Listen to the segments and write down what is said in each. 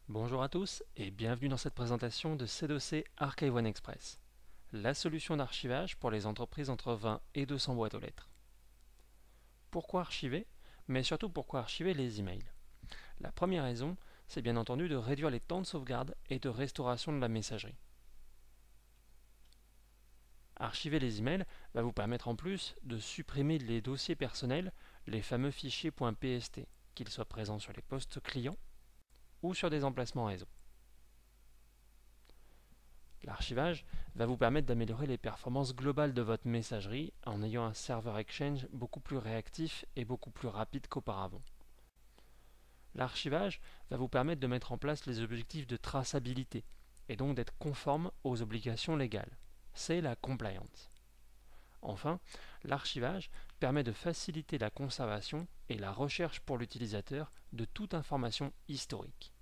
Bonjour à tous et bienvenue dans cette présentation de C2C Archive One Express, la solution d'archivage pour les entreprises entre 20 et 200 boîtes aux lettres. Pourquoi archiver? Mais surtout pourquoi archiver les emails? La première raison, c'est bien entendu de réduire les temps de sauvegarde et de restauration de la messagerie. Archiver les emails va vous permettre en plus de supprimer les dossiers personnels, les fameux fichiers .pst, qu'ils soient présents sur les postes clients ou sur des emplacements réseau. L'archivage va vous permettre d'améliorer les performances globales de votre messagerie en ayant un serveur Exchange beaucoup plus réactif et beaucoup plus rapide qu'auparavant. L'archivage va vous permettre de mettre en place les objectifs de traçabilité et donc d'être conforme aux obligations légales. C'est la compliance. Enfin, l'archivage permet de faciliter la conservation et la recherche pour l'utilisateur de toute information historique.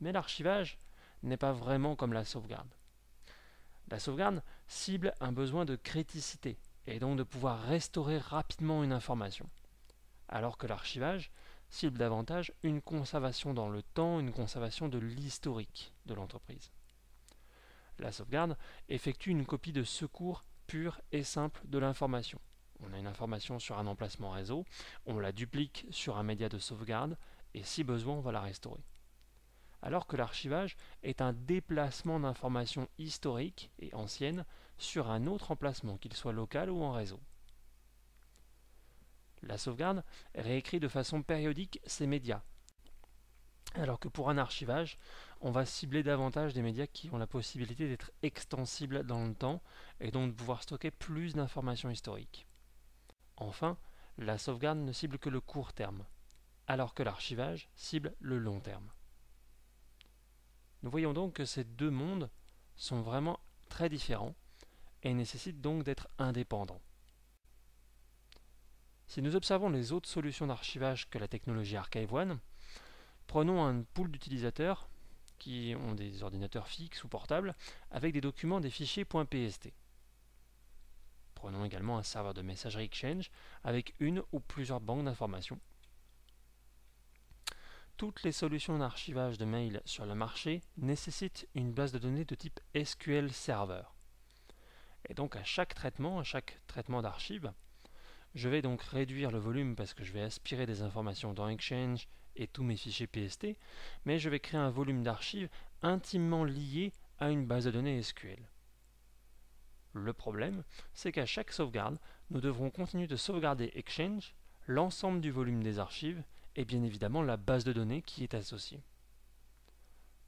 Mais l'archivage n'est pas vraiment comme la sauvegarde. La sauvegarde cible un besoin de criticité et donc de pouvoir restaurer rapidement une information, alors que l'archivage cible davantage une conservation dans le temps, une conservation de l'historique de l'entreprise. La sauvegarde effectue une copie de secours pure et simple de l'information. On a une information sur un emplacement réseau, on la duplique sur un média de sauvegarde et si besoin on va la restaurer. Alors que l'archivage est un déplacement d'informations historiques et anciennes sur un autre emplacement, qu'il soit local ou en réseau. La sauvegarde réécrit de façon périodique ces médias, alors que pour un archivage, on va cibler davantage des médias qui ont la possibilité d'être extensibles dans le temps et donc de pouvoir stocker plus d'informations historiques. Enfin, la sauvegarde ne cible que le court terme, alors que l'archivage cible le long terme. Nous voyons donc que ces deux mondes sont vraiment très différents et nécessitent donc d'être indépendants. Si nous observons les autres solutions d'archivage que la technologie Archive One, prenons un pool d'utilisateurs qui ont des ordinateurs fixes ou portables avec des documents des fichiers .pst. Prenons également un serveur de messagerie Exchange avec une ou plusieurs banques d'informations. Toutes les solutions d'archivage de mail sur le marché nécessitent une base de données de type SQL Server. Et donc à chaque traitement d'archive, je vais donc réduire le volume parce que je vais aspirer des informations dans Exchange et tous mes fichiers PST, mais je vais créer un volume d'archives intimement lié à une base de données SQL. Le problème, c'est qu'à chaque sauvegarde, nous devrons continuer de sauvegarder Exchange, l'ensemble du volume des archives et bien évidemment la base de données qui est associée.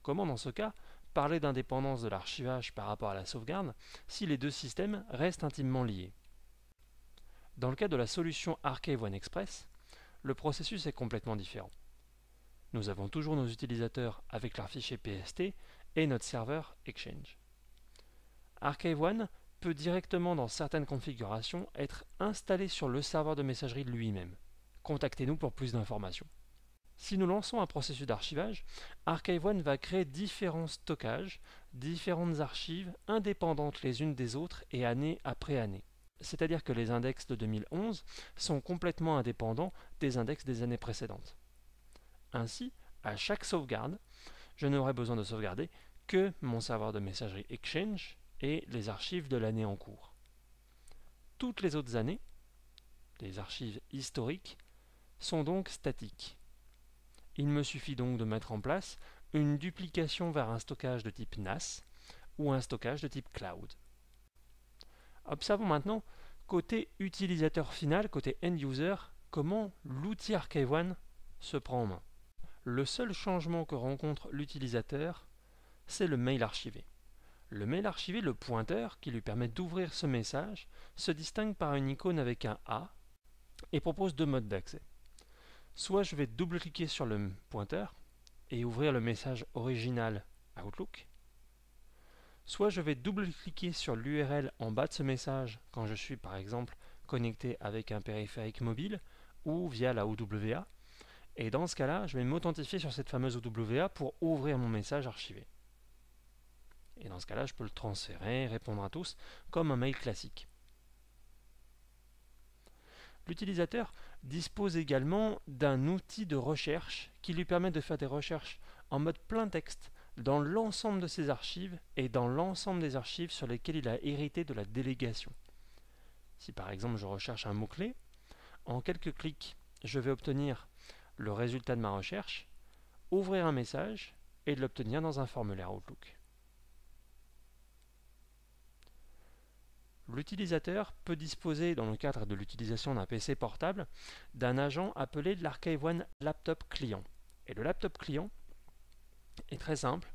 Comment dans ce cas parler d'indépendance de l'archivage par rapport à la sauvegarde si les deux systèmes restent intimement liés? Dans le cas de la solution Archive One Express, le processus est complètement différent. Nous avons toujours nos utilisateurs avec leurs fichiers PST et notre serveur Exchange. Archive One peut directement dans certaines configurations être installé sur le serveur de messagerie lui-même. Contactez-nous pour plus d'informations. Si nous lançons un processus d'archivage, Archive One va créer différents stockages, différentes archives indépendantes les unes des autres et année après année. C'est-à-dire que les index de 2011 sont complètement indépendants des index des années précédentes. Ainsi, à chaque sauvegarde, je n'aurai besoin de sauvegarder que mon serveur de messagerie Exchange et les archives de l'année en cours. Toutes les autres années, les archives historiques, sont donc statiques. Il me suffit donc de mettre en place une duplication vers un stockage de type NAS ou un stockage de type cloud. Observons maintenant, côté utilisateur final, côté end-user, comment l'outil Archive One se prend en main. Le seul changement que rencontre l'utilisateur, c'est le mail archivé. Le mail archivé, le pointeur qui lui permet d'ouvrir ce message, se distingue par une icône avec un A et propose deux modes d'accès. Soit je vais double-cliquer sur le pointeur et ouvrir le message original Outlook, soit je vais double-cliquer sur l'URL en bas de ce message quand je suis par exemple connecté avec un périphérique mobile ou via la OWA, et dans ce cas-là, je vais m'authentifier sur cette fameuse OWA pour ouvrir mon message archivé. Et dans ce cas-là, je peux le transférer, répondre à tous, comme un mail classique. L'utilisateur dispose également d'un outil de recherche qui lui permet de faire des recherches en mode plein texte dans l'ensemble de ses archives et dans l'ensemble des archives sur lesquelles il a hérité de la délégation. Si par exemple je recherche un mot-clé, en quelques clics, je vais obtenir le résultat de ma recherche, ouvrir un message et l'obtenir dans un formulaire Outlook. L'utilisateur peut disposer, dans le cadre de l'utilisation d'un PC portable, d'un agent appelé l'Archive-One Laptop Client. Et le laptop client est très simple.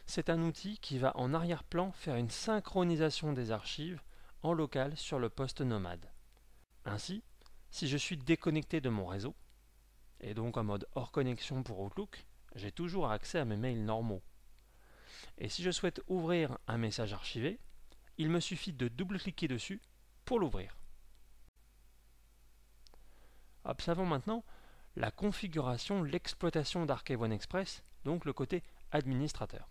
C'est un outil qui va en arrière-plan faire une synchronisation des archives en local sur le poste nomade. Ainsi, si je suis déconnecté de mon réseau, et donc en mode hors connexion pour Outlook, j'ai toujours accès à mes mails normaux. Et si je souhaite ouvrir un message archivé, il me suffit de double-cliquer dessus pour l'ouvrir. Observons maintenant la configuration, l'exploitation d'Archive-One Express, donc le côté administrateur.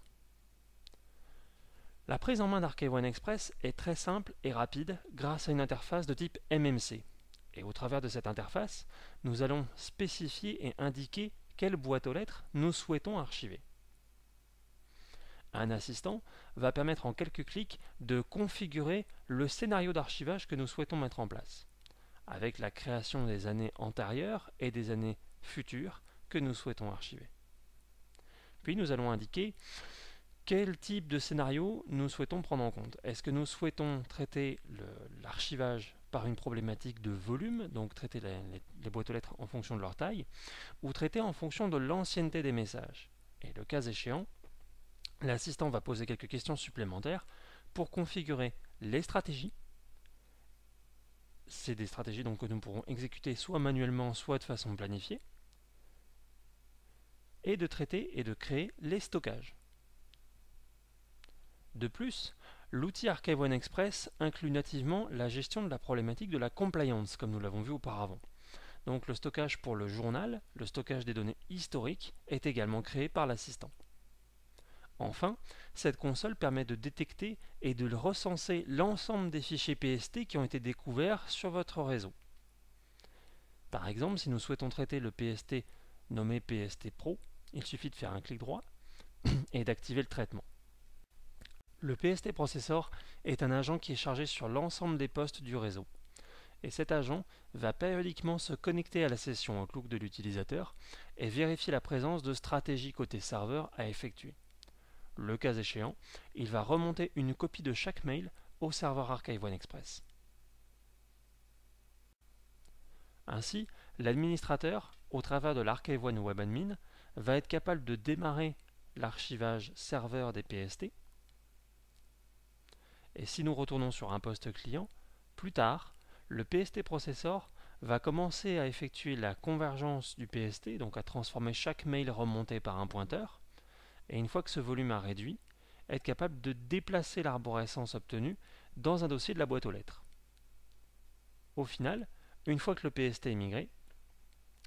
La prise en main d'Archive-One Express est très simple et rapide grâce à une interface de type MMC. Et au travers de cette interface, nous allons spécifier et indiquer quelle boîte aux lettres nous souhaitons archiver. Un assistant va permettre en quelques clics de configurer le scénario d'archivage que nous souhaitons mettre en place, avec la création des années antérieures et des années futures que nous souhaitons archiver. Puis nous allons indiquer quel type de scénario nous souhaitons prendre en compte. Est-ce que nous souhaitons traiter l'archivage par une problématique de volume, donc traiter les boîtes aux lettres en fonction de leur taille, ou traiter en fonction de l'ancienneté des messages? Et le cas échéant, l'assistant va poser quelques questions supplémentaires pour configurer les stratégies. C'est des stratégies donc que nous pourrons exécuter soit manuellement, soit de façon planifiée, et de traiter et de créer les stockages. De plus, l'outil Archive-One Express inclut nativement la gestion de la problématique de la compliance, comme nous l'avons vu auparavant. Donc le stockage pour le journal, le stockage des données historiques, est également créé par l'assistant. Enfin, cette console permet de détecter et de recenser l'ensemble des fichiers PST qui ont été découverts sur votre réseau. Par exemple, si nous souhaitons traiter le PST nommé PST Pro, il suffit de faire un clic droit et d'activer le traitement. Le PST Processor est un agent qui est chargé sur l'ensemble des postes du réseau. Et cet agent va périodiquement se connecter à la session Outlook de l'utilisateur et vérifier la présence de stratégies côté serveur à effectuer. Le cas échéant, il va remonter une copie de chaque mail au serveur Archive-One Express. Ainsi, l'administrateur, au travers de l'Archive-One Web Admin, va être capable de démarrer l'archivage serveur des PST. Et si nous retournons sur un poste client, plus tard, le PST Processor va commencer à effectuer la convergence du PST, donc à transformer chaque mail remonté par un pointeur, et une fois que ce volume a réduit, être capable de déplacer l'arborescence obtenue dans un dossier de la boîte aux lettres. Au final, une fois que le PST est migré,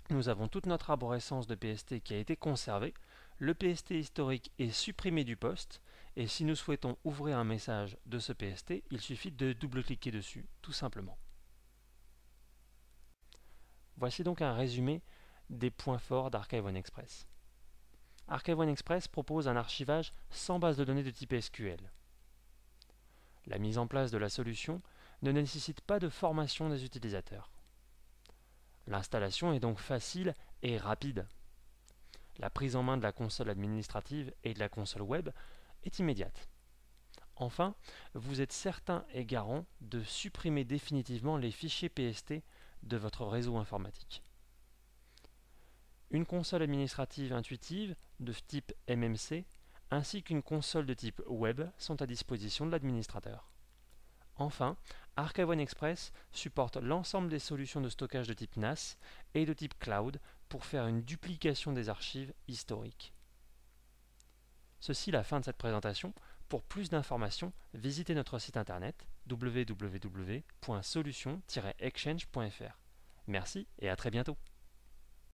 nous avons toute notre arborescence de PST qui a été conservée, le PST historique est supprimé du poste, et si nous souhaitons ouvrir un message de ce PST, il suffit de double-cliquer dessus, tout simplement. Voici donc un résumé des points forts d'Archive-One Express. Archive-One Express propose un archivage sans base de données de type SQL. La mise en place de la solution ne nécessite pas de formation des utilisateurs. L'installation est donc facile et rapide. La prise en main de la console administrative et de la console web est immédiate. Enfin, vous êtes certain et garant de supprimer définitivement les fichiers PST de votre réseau informatique. Une console administrative intuitive de type MMC ainsi qu'une console de type web sont à disposition de l'administrateur. Enfin, Archive-One Express supporte l'ensemble des solutions de stockage de type NAS et de type cloud pour faire une duplication des archives historiques. Ceci est la fin de cette présentation. Pour plus d'informations, visitez notre site internet www.solution-exchange.fr. Merci et à très bientôt.